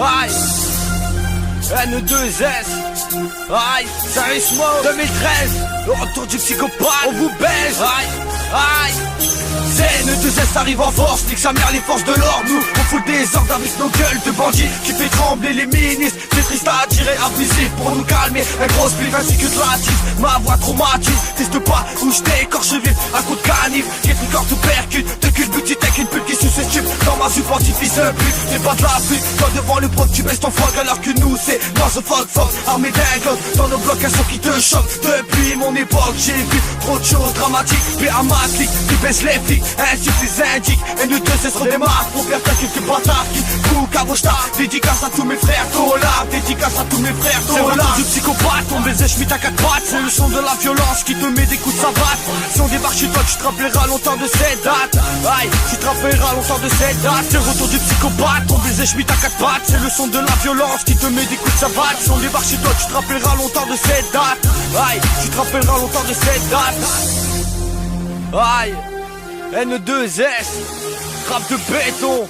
Aïe, N2S, aïe, Service Mode 2013, le retour du psychopathe, on vous baise, aïe, aïe. N2S arrive en force, nique sa mère les forces de l'ordre. Nous on fout le désordre avec nos gueules de bandits qui fait trembler les ministres. C'est triste à tirer, abusif pour nous calmer. Un gros split ainsi que de l'attise, ma voix traumatise. Teste pas où je t'écorche vif, un coup de canif. Qui ton corps te percute, te culbute, t'es qu'une pute qui suce ses tubes. Dans ma soupe anti-fils un but, t'es pas de la pute. Toi devant le proc tu baisses ton froc alors que nous c'est dans ce fuck armé d'un dans nos blocs un son qui te choque. Depuis mon époque j'ai vu trop de choses dramatiques. Puis à ma clique, tu baisses les flics, ainsi que les indiques. N2S redémarre pour faire ta quelques bâtards qui cook à Bochta. Dédicace à tous mes frères Tola, dédicace à tous mes frères Tola. C'est le retour du psychopathe, ton baiser j'm'it à 4 pattes. C'est le son de la violence qui te met des coups de savate. Si on débarque chez toi tu te rappelleras longtemps de cette date. Aïe, tu te rappelleras longtemps de cette date. C'est le retour du psychopathe, ton baiser j'm'it à 4 pattes. C'est le son de la violence qui te met des coups de savate. Si on débarque chez toi tu te rappelleras longtemps de cette date. Aïe, tu te rappelleras longtemps de cette date. Aïe, N2S, rap de béton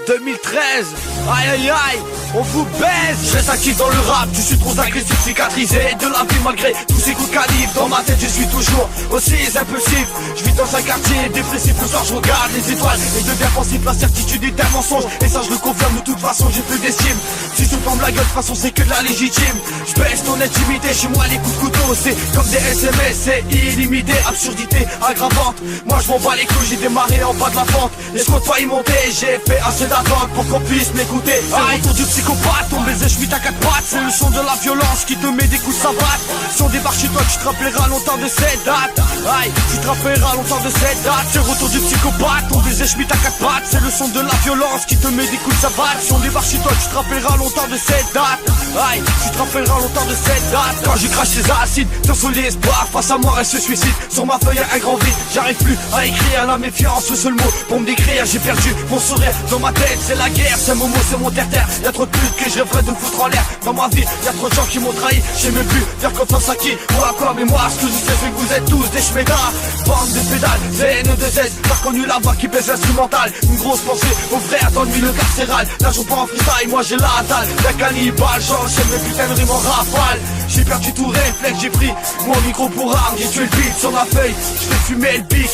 2013, aïe aïe aïe, on vous baise. Je reste actif dans le rap, je suis trop agressif, cicatrisé de la vie malgré tous ces coups de calibre. Dans ma tête je suis toujours aussi impulsif. Je vis dans un quartier dépressif, le soir je regarde les étoiles et deviens pensif. La certitude est un mensonge, et ça je le confirme, de toute façon j'ai plus d'estime. Si je te forme la gueule, de toute façon c'est que de la légitime. Je baisse ton intimité, chez moi les coups de couteau c'est comme des SMS, c'est illimité. Absurdité aggravante, moi je m'en bats les couilles, j'ai démarré en bas de la pente. Les squats pas y monter, j'ai fait assez d'attente pour qu'on puisse m'écouter. C'est le retour du psychopathe, ton baiser j'm'it à 4 pattes. C'est le son de la violence qui te met des coups de savate. Si on débarque chez toi tu te rappelleras longtemps de cette date. Aïe, tu te rappelleras longtemps de cette date. C'est le retour du psychopathe, ton baiser j'm'it à 4 pattes. C'est le son de la violence qui te met des coups de savate. Si on débarque chez toi tu te rappelleras longtemps de cette date. Aïe, tu te rappelleras longtemps de cette date. Quand je crache les acides, dans son espoir, face à moi elle se suicide. Sur ma feuille un grand vide, j'arrive plus à écrire. La méfiance, ce seul mot pour me décrire. J'ai perdu mon sourire, dans ma tête c'est la guerre. C'est mon mot, c'est mon terre-terre. Y'a trop de putes que je rêverais de me foutre en l'air. Dans ma vie, y'a trop de gens qui m'ont trahi. J'ai même plus faire confiance à qui ou à quoi. Mais moi ce que je sais c'est que vous êtes tous des schmédards. Bande de pédales, c'est N2S. T'as reconnu la voix qui baisse l'instrumental. Une grosse pensée aux frères dans le milieu carcéral. Là je pas en freestyle, moi j'ai la dalle d'un cannibale. J'enchaîne mes putains de rimes en rafale. J'ai perdu tout réflexe, j'ai pris mon micro pour arme. J'ai tué le beat sur ma feuille, je fais fumer le bic.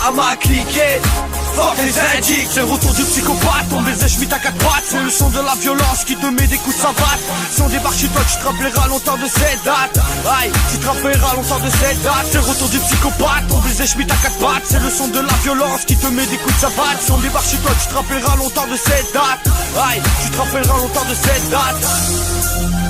à m'a cliqué. Fuck les indiques, c'est le retour du psychopathe. Ton baiser j'm'it à 4 pattes. C'est le son de la violence qui te met des coups de savate. Si on débarque chez toi tu te rappelleras longtemps de cette date. Aïe, tu te rappelleras longtemps de cette date. C'est le retour du psychopathe. Ton baiser j'm'it à 4 pattes. C'est le son de la violence qui te met des coups de savate. Si on débarque chez toi tu te rappelleras longtemps de cette date. Aïe, tu te rappelleras longtemps de cette date.